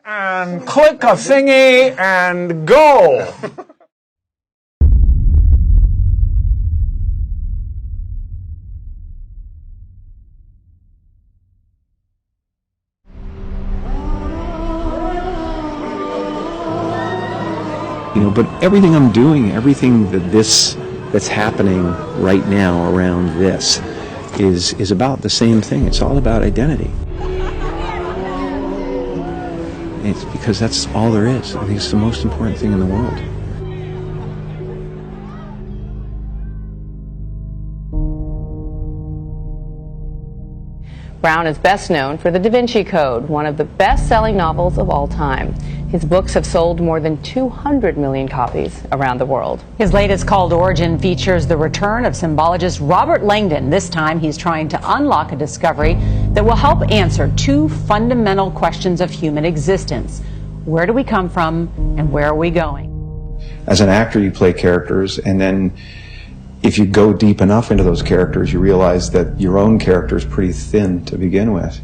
And click a thingy and go. But everything I'm doing, everything that's happening right now around this is about the same thing. It's all about identity. It's because that's all there is. I think it's the most important thing in the world. Brown is best known for The Da Vinci Code, one of the best-selling novels of all time. His books have sold more than 200 million copies around the world. His latest called Origin features the return of symbologist Robert Langdon. This time he's trying to unlock a discovery that will help answer two fundamental questions of human existence. Where do we come from and where are we going? As an actor, you play characters, and then if you go deep enough into those characters, you realize that your own character is pretty thin to begin with.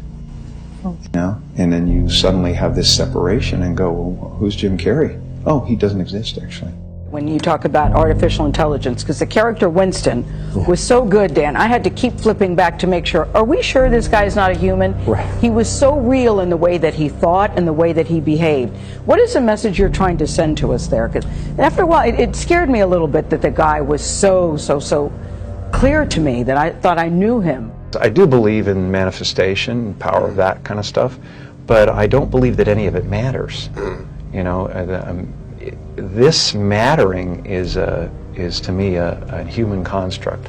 And then you suddenly have this separation and go, well, who's Jim Carrey? Oh, he doesn't exist, actually. When you talk about artificial intelligence, because the character Winston was so good, Dan, I had to keep flipping back to make sure, are we sure this guy's not a human? Right. He was so real in the way that he thought and the way that he behaved. What is the message you're trying to send to us there? Because after a while, it scared me a little bit that the guy was so clear to me that I thought I knew him. I do believe in manifestation, power of that kind of stuff, but I don't believe that any of it matters. This mattering is to me a human construct,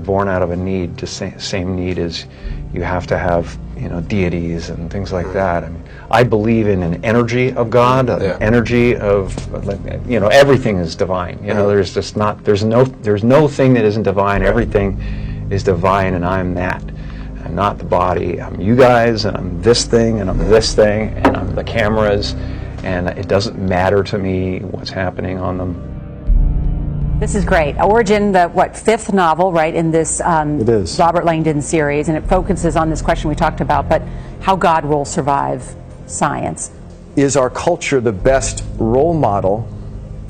born out of a need, the same need as you have to have, deities and things like that. I mean, I believe in an energy of God, an energy of, everything is divine. There's no thing that isn't divine. Everything is divine, and I'm that. I'm not the body. I'm you guys, and I'm this thing, and I'm this thing, and I'm the cameras, and it doesn't matter to me what's happening on them. This is great. Origin, the fifth novel, right, in this it is. Robert Langdon series, and it focuses on this question we talked about, but how God will survive science. Is our culture the best role model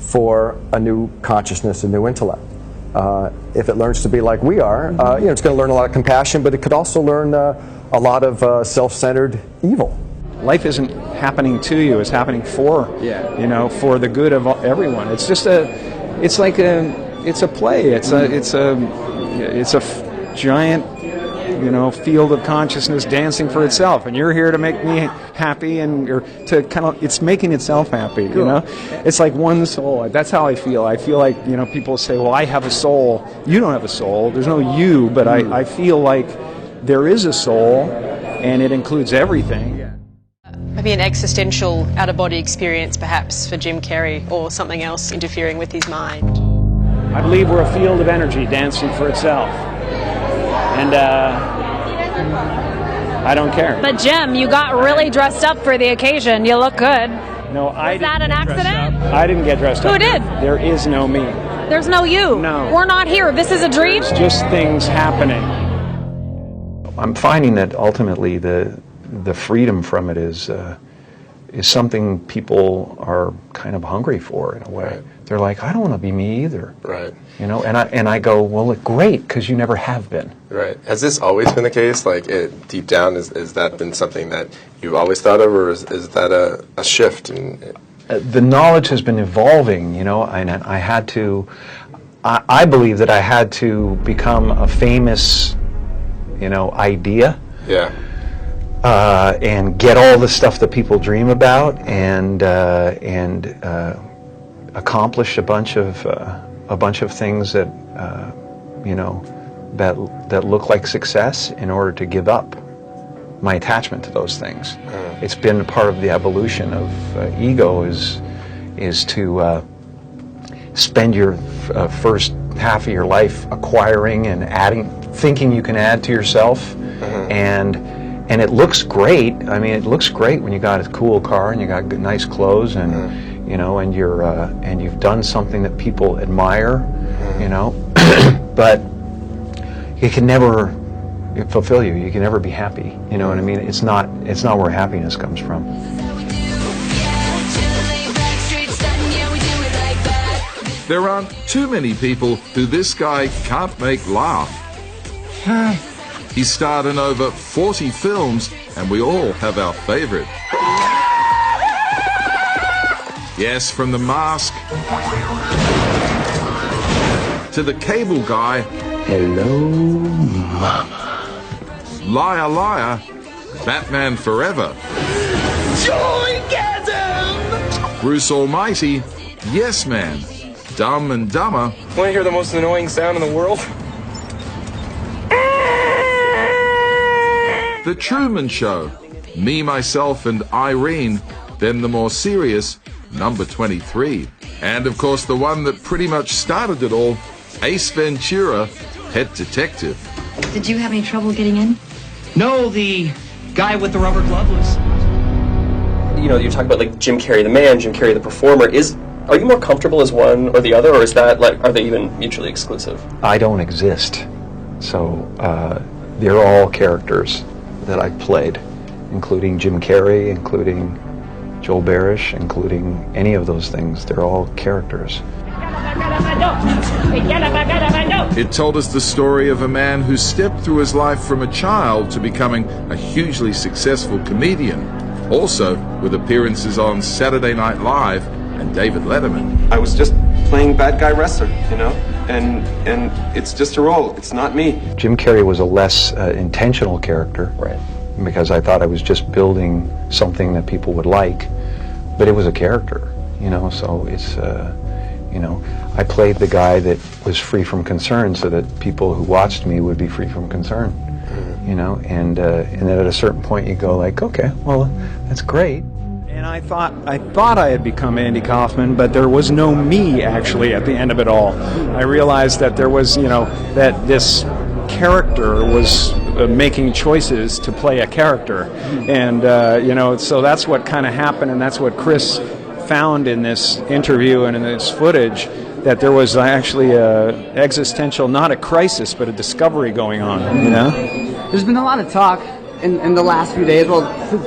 for a new consciousness, a new intellect? If it learns to be like we are, it's going to learn a lot of compassion, but it could also learn a lot of self-centered evil. Life isn't happening to you; it's happening for for the good of everyone. It's just it's a play. It's a giant field of consciousness dancing for itself, and you're here to make me happy, and it's making itself happy. It's like one soul. That's how I feel. I feel like people say, well, I have a soul. You don't have a soul. There's no you, but I feel like there is a soul, and it includes everything. Maybe an existential out-of-body experience, perhaps, for Jim Carrey, or something else interfering with his mind. I believe we're a field of energy dancing for itself. And I don't care. But Jim, you got really dressed up for the occasion. You look good. No, I didn't. Was that an accident? I didn't get dressed up. Who did? There is no me. There's no you. No. We're not here. This is a dream. It's just things happening. I'm finding that ultimately the freedom from it is something people are kind of hungry for in a way. Right. They're like, I don't want to be me either. Right. And I go, well, great, because you never have been. Right. Has this always been the case? Like, deep down, is that been something that you've always thought of, or is that a shift? The knowledge has been evolving, and I had to. I believe that I had to become a famous, idea. Yeah. And get all the stuff that people dream about, and accomplish a bunch of things that that look like success in order to give up my attachment to those things. It's been a part of the evolution of ego is to spend your first half of your life acquiring and adding, thinking you can add to yourself, and it looks great. I mean, it looks great when you got a cool car and you got nice clothes, and and you're and you've done something that people admire, but it can never fulfill you. You can never be happy. You know what I mean? It's not where happiness comes from. there aren't too many people who this guy can't make laugh. He starred in over 40 films, and we all have our favorite. Yes, from The Mask to The Cable Guy. Hello, Mama. Liar, Liar, Batman Forever. Joygasm! Bruce Almighty, Yes Man, Dumb and Dumber. Want to hear the most annoying sound in the world? The Truman Show, Me, Myself and Irene, then the more serious Number 23. And of course the one that pretty much started it all, Ace Ventura, Pet Detective. Did you have any trouble getting in? No, the guy with the rubber glove was. You know, you're talking about like Jim Carrey the man, Jim Carrey the performer. Are you more comfortable as one or the other, or is that like, are they even mutually exclusive? I don't exist. So they're all characters that I've played, including Jim Carrey, including Joel Barish, including any of those things. They're all characters. It told us the story of a man who stepped through his life from a child to becoming a hugely successful comedian, also with appearances on Saturday Night Live and David Letterman. I was just playing bad guy wrestler, you know, and it's just a role. It's not me. Jim Carrey was a less intentional character, Right. because I thought I was just building something that people would like, but it was a character, you know, so it's, you know, I played the guy that was free from concern so that people who watched me would be free from concern, you know, and then at a certain point you go like, okay, well, that's great. And I thought I had become Andy Kaufman, but there was no me actually at the end of it all. I realized that there was, you know, that this character was making choices to play a character, and you know, so that's what kind of happened, and that's what Chris found in this interview and in this footage, that there was actually a existential, not a crisis, but a discovery going on, you know? There's been a lot of talk in the last few days, well,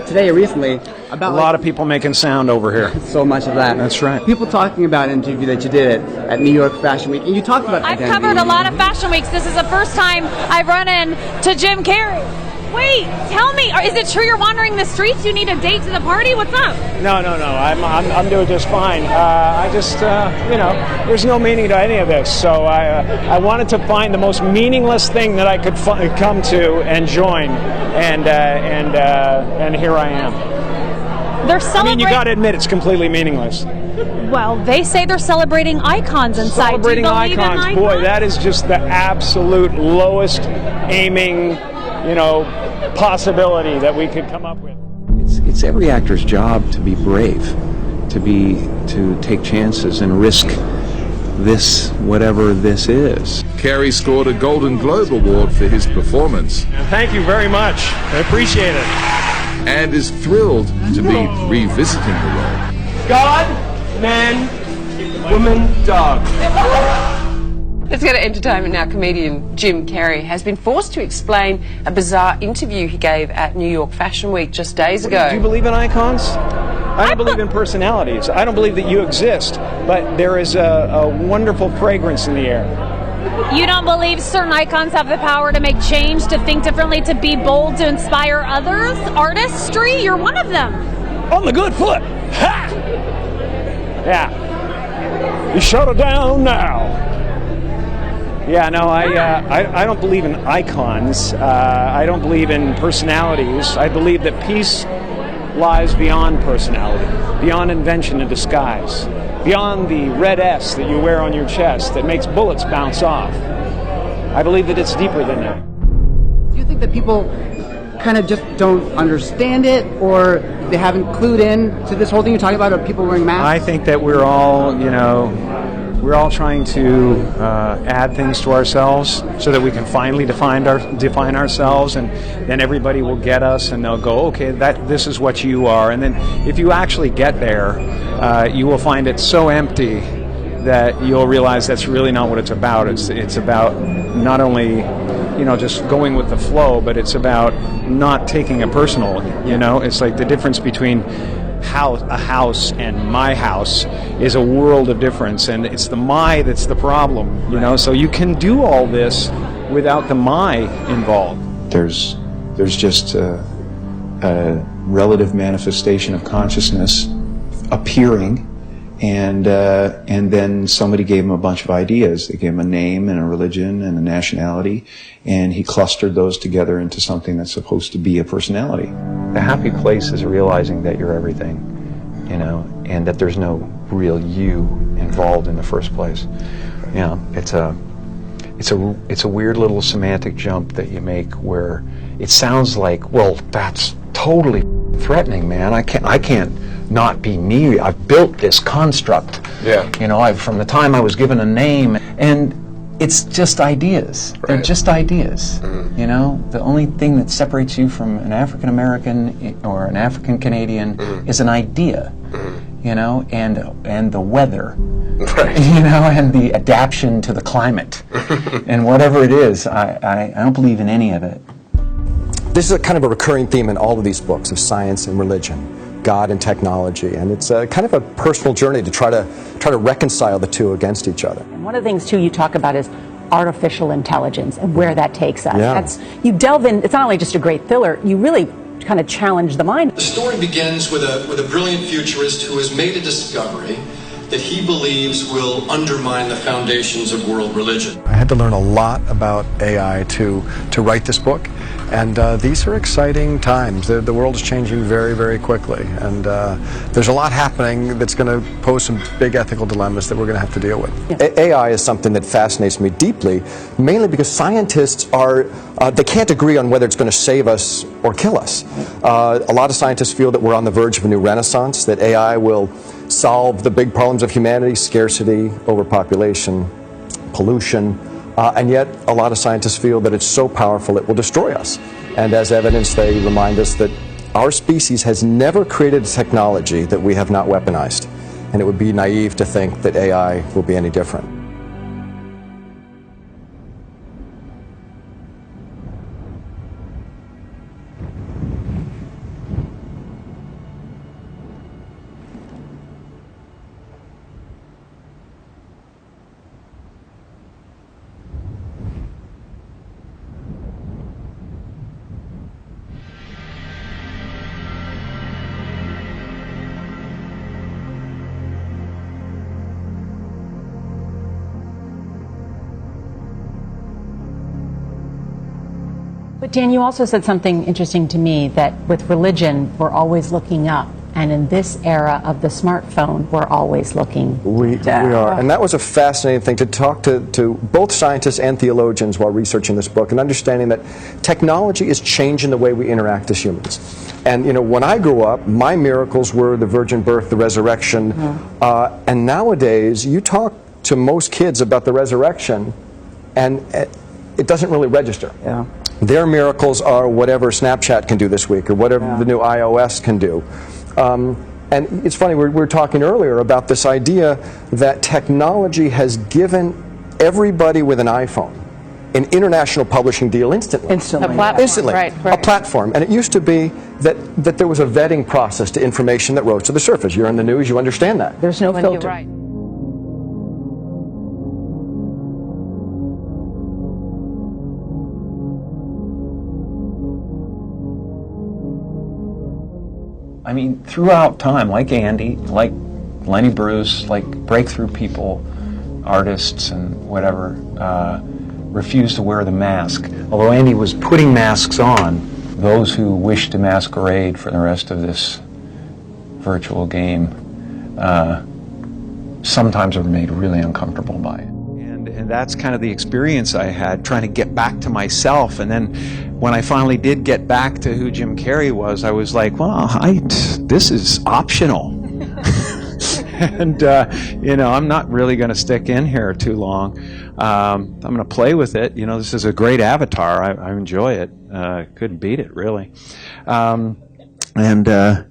today recently, about a lot of people making sound over here. So much of that. That's right. People talking about an interview that you did at New York Fashion Week, and you talked about I've identity. covered a lot of fashion weeks. This is the first time I've run into Jim Carrey. Wait, tell me, is it true you're wandering the streets? You need a date to the party? What's up? No. I'm doing just fine. I just, you know, there's no meaning to any of this. So I wanted to find the most meaningless thing that I could come to and join, and here I am. They're I celebrating. mean, you got to admit it's completely meaningless. Well, they say they're celebrating icons inside. Celebrating Do you believe in icons, boy, that is just the absolute lowest aiming, you know, possibility that we could come up with. It's every actor's job to be brave, to take chances and risk this, whatever this is. Carrey scored a Golden Globe Award for his performance. Thank you very much. I appreciate it. And is thrilled to be revisiting the role. God, man, woman, dog. Let's go to entertainment now. Comedian Jim Carrey has been forced to explain a bizarre interview he gave at New York Fashion Week just days ago. Do you believe in icons? I don't believe in personalities. I don't believe that you exist, but there is a wonderful fragrance in the air. You don't believe certain icons have the power to make change, to think differently, to be bold, to inspire others? Artistry? You're one of them. On the good foot. Ha! Yeah. You shut it down now. Yeah, no, I don't believe in icons. I don't believe in personalities. I believe that peace lies beyond personality, beyond invention and disguise, beyond the red S that you wear on your chest that makes bullets bounce off. I believe that it's deeper than that. Do you think that people kind of just don't understand it, or they haven't clued in to this whole thing you're talking about of people wearing masks? I think that we're all, you know, we're all trying to add things to ourselves so that we can finally define ourselves, and then everybody will get us and they'll go, okay, this is what you are. And then if you actually get there, you will find it so empty that you'll realize that's really not what it's about. It's about not only, you know, just going with the flow, but it's about not taking it personal. You know, it's like the difference between a house and my house is a world of difference, and it's the my that's the problem, you know. So you can do all this without the my involved. There's just a relative manifestation of consciousness appearing, and then somebody gave him a bunch of ideas. They gave him a name and a religion and a nationality, and he clustered those together into something that's supposed to be a personality. The happy place is realizing that you're everything, you know, and that there's no real you involved in the first place. You know, it's a weird little semantic jump that you make where it sounds like, well, that's totally threatening, man. I can't not be me. I've built this construct. Yeah. You know, from the time I was given a name, and it's just ideas. Right. They're just ideas. Mm-hmm. You know, the only thing that separates you from an African American or an African Canadian mm-hmm. is an idea. Mm-hmm. You know, and the weather. Right. You know, and the adaptation to the climate, and whatever it is, I don't believe in any of it. This is a kind of a recurring theme in all of these books of science and religion, God and technology, and it's a kind of a personal journey to try to reconcile the two against each other. And one of the things too you talk about is artificial intelligence and where that takes us. Yeah. You delve in. It's not only just a great thriller. You really kind of challenge the mind. The story begins with a brilliant futurist who has made a discovery that he believes will undermine the foundations of world religion. I had to learn a lot about AI to write this book, and these are exciting times. The world is changing very, very quickly, and there's a lot happening that's going to pose some big ethical dilemmas that we're going to have to deal with. Yeah. AI is something that fascinates me deeply, mainly because scientists they can't agree on whether it's going to save us or kill us. A lot of scientists feel that we're on the verge of a new renaissance, that AI will solve the big problems of humanity: scarcity, overpopulation, pollution, and yet a lot of scientists feel that it's so powerful it will destroy us. And as evidence, they remind us that our species has never created a technology that we have not weaponized, and it would be naive to think that AI will be any different. But Dan, you also said something interesting to me, that with religion, we're always looking up. And in this era of the smartphone, we're always looking down. We are. And that was a fascinating thing, to talk to both scientists and theologians while researching this book, and understanding that technology is changing the way we interact as humans. And, you know, when I grew up, my miracles were the virgin birth, the resurrection. Mm-hmm. And nowadays, you talk to most kids about the resurrection, and it doesn't really register. Yeah. Their miracles are whatever Snapchat can do this week, or whatever the new iOS can do. And it's funny, we were talking earlier about this idea that technology has given everybody with an iPhone an international publishing deal instantly. Instantly. A platform. Instantly. Right. A platform. And it used to be that there was a vetting process to information that rose to the surface. You're in the news, you understand that. There's no filter. You're right. I mean, throughout time, like Andy, like Lenny Bruce, like breakthrough people, artists and whatever, refused to wear the mask. Although Andy was putting masks on, those who wish to masquerade for the rest of this virtual game sometimes are made really uncomfortable by it. And that's kind of the experience I had, trying to get back to myself. And then when I finally did get back to who Jim Carrey was, I was like, well, this is optional. And, you know, I'm not really going to stick in here too long. I'm going to play with it. You know, this is a great avatar. I enjoy it. Couldn't beat it, really. And,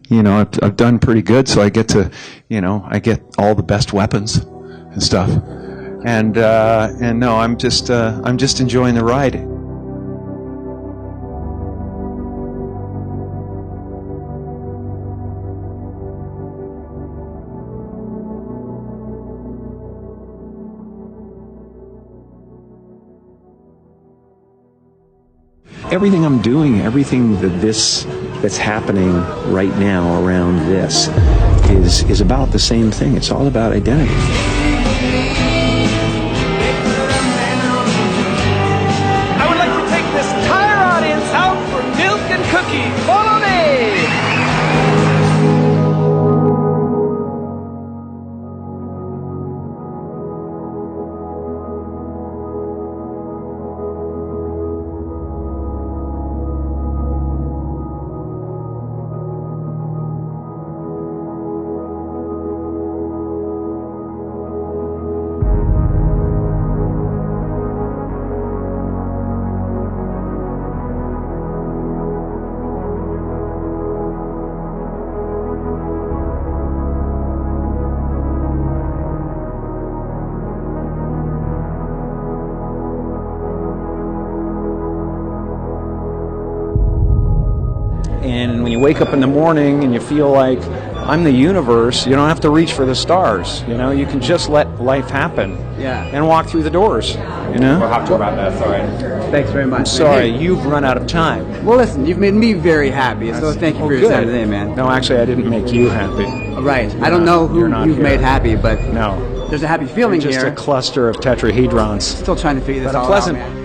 you know, I've done pretty good, so I get to, you know, I get all the best weapons and stuff. And no, I'm just enjoying the ride. everything I'm doing, everything that's happening right now around this is about the same thing. It's all about identity. I would like to take this entire audience out for milk and cookies. Follow me! And when you wake up in the morning and you feel like I'm the universe, you don't have to reach for the stars. You know, you can just let life happen. Yeah. And walk through the doors. You know. We'll have to wrap that. Sorry. Thanks very much. I'm sorry, Hey. you've run out of time. Well, listen, you've made me very happy, so thank you for your time today, man. No, actually, I didn't make you happy. Right. I don't know who you've made happy, but no, there's a happy feeling just here. a cluster of tetrahedrons. Still trying to figure this But a all pleasant out, man.